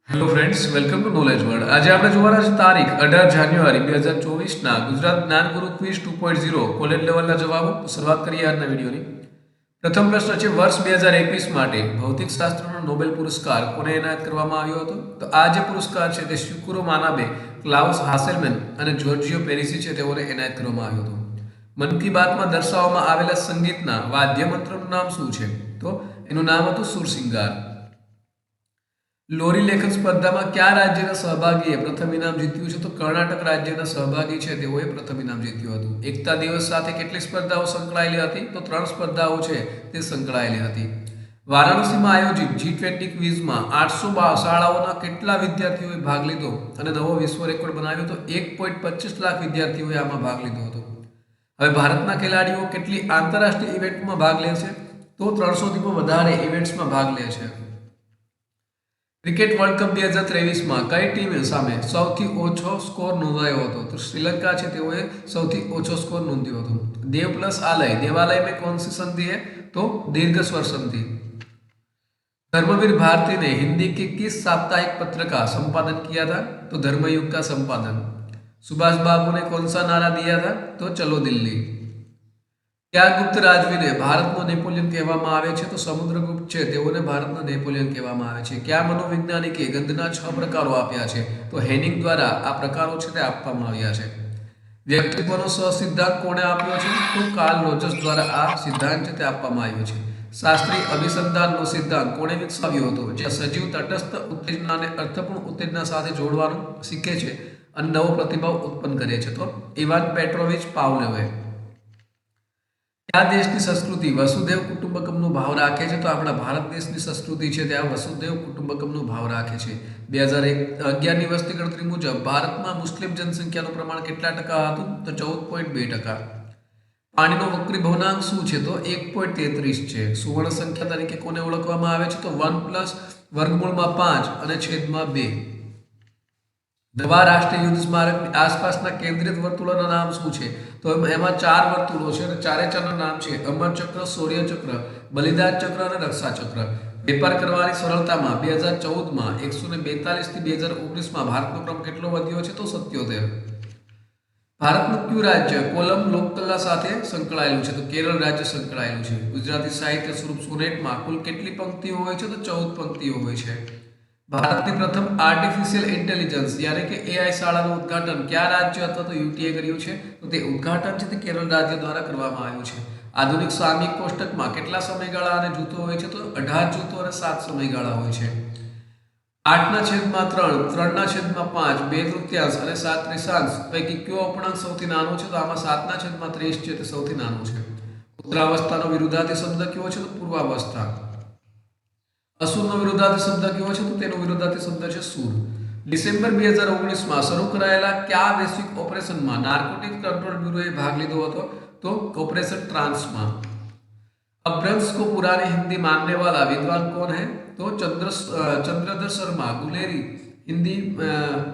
Hello friends, welcome to knowledge world. આજે આપણે જોવાના છે તારીખ 18 જાન્યુઆરી 2024ના ગુજરાત જ્ઞાન ગુરુ ક્વિઝ 2.0 કોલેજ લેવલના જવાબો. શરૂઆત કરીએ આજના વિડીયોની. પ્રથમ પ્રશ્ન છે, વર્ષ 2021 માટે ભૌતિક શાસ્ત્રનો નોબેલ પુરસ્કાર કોને એનાયત કરવામાં આવ્યો હતો? તો આ જે પુરસ્કાર છે તે શુકુરો માનાબે, ક્લાઉસ હાસેલમેન અને જોર્જિયો પેરિસી છે તેઓને એનાયત કરવામાં આવ્યો હતો. મન કી બાતમાં દર્શાવવામાં આવેલા સંગીતના વાદ્ય મંત્રનું નામ શું છે? તો એનું નામ હતું સુરસિંગાર. લોરી લેખન સ્પર્ધામાં કયા રાજ્યના સહભાગીએ પ્રથમ ઇનામ જીત્યું છે? તો કર્ણાટક રાજ્યના સહભાગી છે તેઓએ પ્રથમ ઇનામ જીત્યું હતું. એકતા દિવસ સાથે કેટલી સ્પર્ધાઓ સંકળાયેલી હતી? તો 3 સ્પર્ધાઓ છે તે સંકળાયેલી હતી. વારાણસીમાં આયોજિત G20 ક્વિઝમાં 800 શાળાઓના કેટલા વિદ્યાર્થીઓએ ભાગ લીધો અને નવો વિશ્વ રેકોર્ડ બનાવ્યો? તો 1.25 લાખ વિદ્યાર્થીઓએ આમાં ભાગ લીધો હતો. હવે ભારતના ખેલાડીઓ કેટલી આંતરરાષ્ટ્રીય ઇવેન્ટમાં ભાગ લે છે? તો 300 થી વધારે ઇવેન્ટ્સમાં ભાગ લે છે. ક્રિકેટ વર્લ્ડ કપ 2023માં કઈ ટીમ સામે સૌથી ઓછો સ્કોર નોંધાયો હતો? તો શ્રીલંકા છે તેઓએ સૌથી ઓછો સ્કોર નોંધ્યો હતો. देव प्लस आलय, देवालय में कौन सी संधि है? तो दीर्घ स्वर संधि. धर्मवीर भारती ने हिंदी के किस साप्ताहिक पत्र का संपादन किया था? तो धर्मयुग का संपादन. सुभाष बाबू ने कौन सा नारा दिया था? तो चलो दिल्ली. क्या गुप्त રાજવીને ભારતનો નેપોલિયન કહેવામાં આવે છે? તો સમુદ્રગુપ્ત છે તેઓને ભારતનો નેપોલિયન કહેવામાં આવે છે. કયા મનોવૈજ્ઞાનિકે ગંધના 6 પ્રકારો આપ્યા છે? તો હેનિંગ દ્વારા આ પ્રકારો છે તે આપવામાં આવ્યા છે. વ્યક્તિત્વનો સહસિદ્ધાંત કોણે આપ્યો છે? તો કાર્લ રોજર્સ દ્વારા આ સિદ્ધાંત છે તે આપવામાં આવ્યો છે. શાસ્ત્રીય અભિસંધાનનો સિદ્ધાંત કોણે વિકસાવ્યો હતો? જે સજીવ તટસ્થ ઉત્તેજનાને અર્થપૂર્ણ ઉત્તેજના સાથે જોડવાનું શીખે છે અને નવો પ્રતિભાવ ઉત્પન્ન કરે છે. તો ઇવાન પેટ્રોવિચ પાવલોવે. કયા દેશની સંસ્કૃતિ વસુદેવ કુટુંબકમનો ભાવ રાખે છે? તો આપણા ભારત દેશની સંસ્કૃતિ છે ત્યાં વસુદેવ કુટુંબકમનો ભાવ રાખે છે. 2011ની વસ્તી ગણતરી મુજબ ભારતમાં મુસ્લિમ જનસંખ્યાનું પ્રમાણ કેટલા ટકા હતું? તો 14.2%. પાણીનો વક્રી ભવનાંક શું છે? તો 1.33 છે. સુવર્ણ સંખ્યા તરીકે કોને ઓળખવામાં આવે છે? તો 1 + વર્ગમૂળમાં 5 અને છેદમાં 2. નવા રાષ્ટ્રીય યુદ્ધ સ્મારકની આસપાસના કેન્દ્રિત વર્તુળોના નામ શું છે? તો એમાં 4 વર્તુળો છે અને ચારે ચારના નામ છે અમર ચક્ર, શૌર્ય ચક્ર, બલિદાન ચક્ર અને રક્ષા ચક્ર. વેપાર કરવાની સરળતામાં 2014માં 142 થી 2019માં ભારતનો ક્રમ કેટલો વધ્યો છે? તો 77. ભારતનું કયું રાજ્ય કોલમ લોકકલા સાથે સંકળાયેલું છે? તો કેરળ રાજ્ય સંકળાયેલું છે. ગુજરાતી સાહિત્ય સ્વરૂપ સોનેટમાં કુલ કેટલી પંક્તિઓ હોય છે? તો 14 પંક્તિઓ હોય છે. ભારતની પ્રથમ આર્ટિફિશિયલ ઇન્ટેલિજન્સ યાની કે AI શાળાનું ઉદ્ઘાટન કયા રાજ્ય અથવા તો UTએ કર્યું છે? તો તે ઉદ્ઘાટન છે તે કેરળ રાજ્ય દ્વારા કરવામાં આવ્યું છે. આધુનિક સામયિક કોષ્ટકમાં કેટલા સમયગાળા અને જૂથો હોય છે? તો 18 જૂથો અને 7 સમયગાળા હોય છે. 8/3, 3/5, 2/3 અને 7/3 પૈકી કયો અપૂર્ણાંક સૌથી નાનો છે? તો આમાં 7/30 છે તે સૌથી નાનો છે. ઉત્તરાવસ્થાનો વિરુદ્ધાર્થી શબ્દ કયો છે? તો પૂર્વાવસ્થા. અસુરનો વિરુદ્ધાર્થી શબ્દ કયો છે? તો તેનો વિરુદ્ધાર્થી શબ્દ છે સૂર. ડિસેમ્બર 2019માં શરૂ કરાયેલા કયા વૈશ્વિક ઓપરેશનમાં નાર્કોટિક કંટ્રોલ બ્યુરોએ ભાગ લીધો હતો? તો ઓપરેશન ટ્રાન્સમાં. अभ्रंश को पुरानी हिंदी मानने वाला विद्वान कौन है? तो चंद्रधर शर्मा गुलेरी हिंदी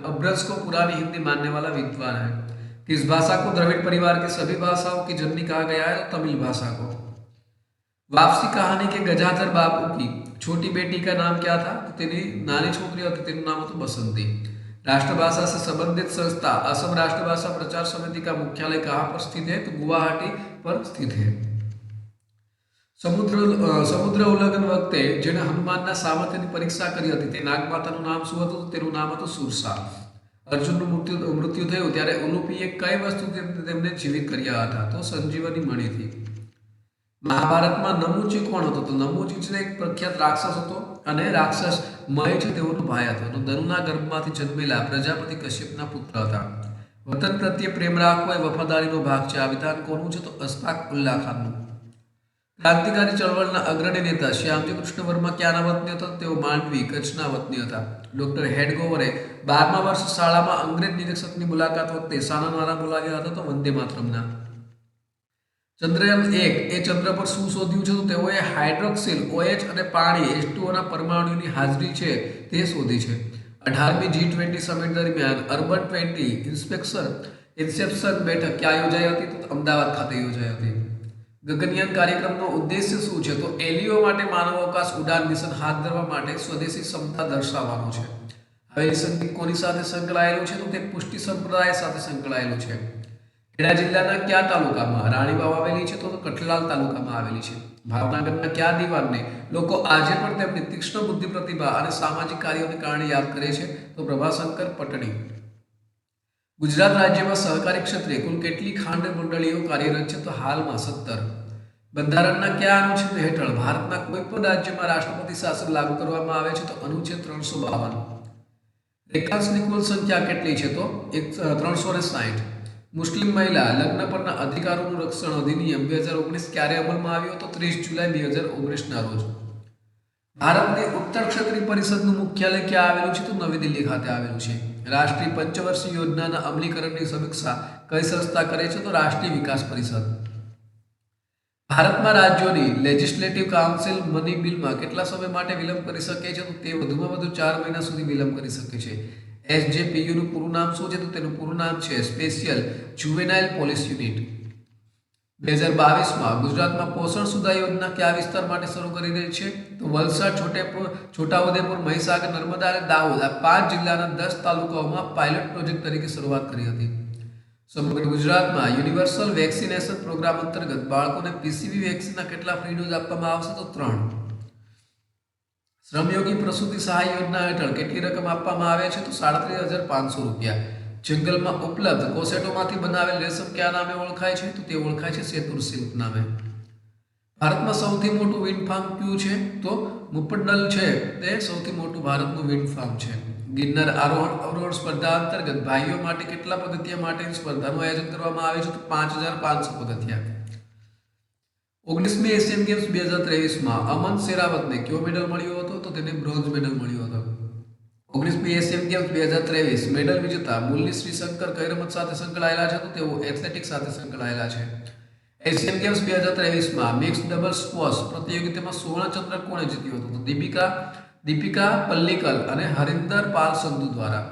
अभ्रंश को पुरानी हिंदी मानने वाला विद्वान है. किस भाषा को द्रविड़ परिवार की सभी भाषाओं की जननी कहा गया है? तो तमिल भाषा को. वापसी कहानी के गजाधर बापू की छोटी बेटी का नाम क्या था? तो तेरी नानी छोकरी होती तेનું नाम હતું बसंती. राष्ट्रभाषा से संबंधित संस्था असम राष्ट्रभाषा प्रचार समिति का मुख्यालय कहाँ पर स्थित है? तो गुवाहाटी पर स्थित है. સમુદ્ર ઉલ્લંઘન વખતે જેણે હનુમાનના સામર્થ્યની પરીક્ષા કરી હતી તે નાગમાતાનું નામ શું હતું? તેનું નામ હતું સુરસા. અર્જુનનું મૃત્યુ થયું ત્યારે ઉલુપીએ કઈ વસ્તુથી તેમને જીવિત કર્યા હતા? તો સંજીવની મણીથી. મહાભારતમાં નમુચી કોણ હતો? તો નમુચી છે એક પ્રખ્યાત રાક્ષસ હતો અને રાક્ષસ મય છે તેઓનો ભાઈ હતો. ધનુના ગર્ભમાંથી જન્મેલા પ્રજાપતિ કશ્યપના પુત્ર હતા. વતન પ્રત્યે પ્રેમ રાખવો એ વફાદારીનો ભાગ છે. આ વિધાન કોનું છે? તો અશફાક ઉલ્લા ખાનનું. ક્રાંતિકારી ચળવળના અગ્રણી નેતા શ્યામજી કૃષ્ણ વર્મા ક્યાંના વતની હતા? તેઓ માંડવી કચ્છના વતની હતા. ડોક્ટર હેડગોવરે 12મા વર્ષ શાળામાં અંગ્રેજ નિરીક્ષકની મુલાકાત વખતે શાના નારા બોલાવ્યા હતા? તો વંદે માતરમના. ચંદ્રયાન 1 એ ચંદ્ર પર શું શોધ્યું છે? તો તેઓએ હાઇડ્રોક્સિલ OH અને પાણી H2O ના પરમાણુની હાજરી છે તે શોધી છે. 18મી G20 સમિટ દરમિયાન અર્બન 20 ઇન્સ્પેક્શન ઇન્સેપ્શન બેઠક ક્યાં યોજાઈ હતી? તો અમદાવાદ ખાતે યોજાઈ હતી. ગગનયાન કાર્યક્રમનો ઉદ્દેશ્ય શું છે? તો એલિયો માટે માનવ અવકાશ ઉડાન મિશન હાથ ધરવા માટે સ્વદેશી ક્ષમતા દર્શાવવાનો છે. હવે એ સંગીત કોની સાથે સંકળાયેલું છે? તો તે પુષ્ટિ સંપ્રદાય સાથે સંકળાયેલું છે. ખેડા જિલ્લાના કયા તાલુકામાં રાણીવાવ આવેલી છે? તો કઠલાલ તાલુકામાં આવેલી છે. ભાવનગરના કયા દીવાનને લોકો આજે પણ તેમની તીક્ષ્ણ બુદ્ધિ, પ્રતિભા અને સામાજિક કાર્યોને કારણે યાદ કરે છે? તો પ્રભાશંકર પટણી. ગુજરાત રાજ્યમાં સહકારી ક્ષેત્રે કુલ કેટલી ખાંડ મંડળીઓ કાર્યરત છે? તો હાલમાં 17. બંધારણના કયા અનુચ્છેદ હેઠળ ભારતના કોઈ પણ રાજ્યમાં રાષ્ટ્રપતિ શાસન લાગુ કરવામાં આવે છે? તો અનુચ્છેદ 352. રેખાંશની કુલ સંખ્યા કેટલી છે? તો 360. મુસ્લિમ મહિલા લગ્ન પરના અધિકારોનું રક્ષણ અધિનિયમ 2019 ક્યારે અમલમાં આવ્યો? તો 30 જુલાઈ 2019ના રોજ. ભારતની ઉત્તર ક્ષેત્રીય પરિષદનું મુખ્યાલય ક્યાં આવેલું છે? તો નવી દિલ્હી ખાતે આવેલું છે. રાષ્ટ્રીય પંચવર્ષીય યોજનાના અમલીકરણની સમીક્ષા કઈ સંસ્થા કરે છે? તો રાષ્ટ્રીય વિકાસ પરિષદ. ભારતમાં રાજ્યોની લેજિસ્લેટિવ કાઉન્સિલ મની બિલમાં કેટલા સમય માટે વિલંબ કરી શકે છે? તો તે વધુમાં વધુ 4 મહિના સુધી વિલંબ કરી શકે છે. SJPU નું પૂરું નામ શું છે? તો તેનું પૂરું નામ છે સ્પેશિયલ જુવેનાઇલ પોલીસ યુનિટ. 2022માં ગુજરાતમાં પોષણ સુધા યોજના કયા વિસ્તાર માટે શરૂ કરી રહી છે? તો વલસાડ, છોટાઉદેપુર, મહીસાગર, નર્મદા અને દાહોદ આ 5 જિલ્લાના 10 તાલુકાઓમાં પાયલોટ પ્રોજેક્ટ તરીકે શરૂઆત કરી હતી. સમગ્ર ગુજરાતમાં યુનિવર્સલ વેક્સિનેશન પ્રોગ્રામ અંતર્ગત બાળકોને PCV વેક્સિનના કેટલા ફ્રી ડોઝ આપવામાં આવશે? તો 3. શ્રમયોગી પ્રસૂતિ સહાય યોજના હેઠળ કેટલી રકમ આપવામાં આવે છે? તો 37,500 રૂપિયા. જંગલમાં ઉપલબ્ધ કોસેટોમાંથી બનાવેલ રેશમ કયા નામે ઓળખાય છે? તો તે ઓળખાય છે સેતુર સિલ્ક નામે. ભારતમાં સૌથી મોટું વિન્ડ ફાર્મ કયું છે? તો મુપડ્ડલ છે તે સૌથી મોટું ભારતનું વિન્ડ ફાર્મ છે. ગિરનાર આરોહણ સ્પર્ધા અંતર્ગત ભાઈઓ માટે કેટલા પગથિયા માટેની સ્પર્ધાનું આયોજન કરવામાં આવે છે? તો 5,500 પગથિયા. 19મી એશિયન ગેમ્સ 2023માં અમન શેરાવતને કયો મેડલ મળ્યો હતો? તો તેને બ્રોન્ઝ મેડલ મળ્યો હતો. 19મી એશિયન ગેમ્સ 2023 મેડલ વિજેતા મુરલી શ્રીશંકર કઈ રમત સાથે સંકળાયેલા છે? તો તેઓ એથ્લેટિક્સ સાથે સંકળાયેલા છે. એશિયન ગેમ્સ 2023માં મિક્સ ડબલ સ્ક્વોશ પ્રતિયોગિતામાં સુવર્ણ ચંદ્રક કોણે જીત્યો હતો? તો દીપિકા પલ્લિકલ અને હરિન્દર પાલ સંધુ દ્વારા.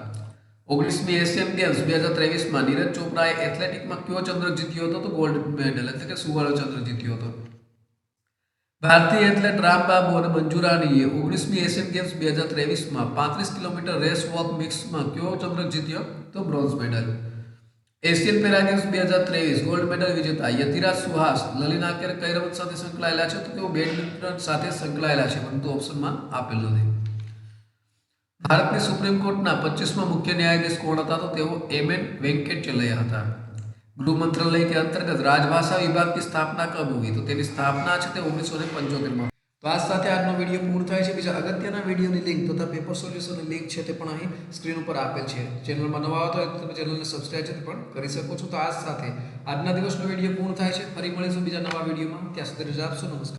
19મી એશિયન ગેમ્સ 2023માં નીરજ ચોપરાએ એથ્લેટિકમાં કયો ચંદ્રક જીત્યો હતો? તો ગોલ્ડ મેડલ એટલે કે સુવર્ણ ચંદ્રક જીત્યો હતો. ભારતીય એથ્લેટ રામબાબુ અને મંજુરાણીએ 19મી એશિયન ગેમ્સ 2023માં 35 કિલોમીટર રેસ વોક મિક્સમાં કયો ચંદ્રક જીત્યો? તો bronze medal. Asian para games 2023 gold medal વિજેતા યતિરાજ સુહાસ લલિનાકેર કઈ રમત સાથે સંકળાયેલા છે? તો તેઓ બેડમિન્ટન સાથે સંકળાયેલા છે, પરંતુ ઓપ્શનમાં આપેલ નથી. ભારતની સુપ્રીમ કોર્ટના 25મા મુખ્ય ન્યાયાધીશ કોણ હતા? તો તેઓ MN વેંકટચલૈયા હતા. ગૃહ મંત્રાલય કે અંતર્ગત રાજભાષા વિભાગ की स्थापना कब हुई? तो તેની સ્થાપના છે તે 1975માં. તો આ સાથે આજનો વિડીયો પૂર્ણ થાય છે. બીજા અગત્યના વિડીયોની લિંક તથા પેપર સોલ્યુશનની લિંક છે તે પણ અહીં સ્ક્રીન ઉપર આપેલ છે. ચેનલમાં નવા આવતા હોય તો તમે ચેનલને સબસ્ક્રાઇબ પણ કરી શકો છો. તો આ સાથે આજના દિવસનો વિડીયો પૂર્ણ થાય છે. ફરી મળીશું બીજા નવા વિડીયોમાં. ત્યાં સુધી રજા આપશો. નમસ્કાર.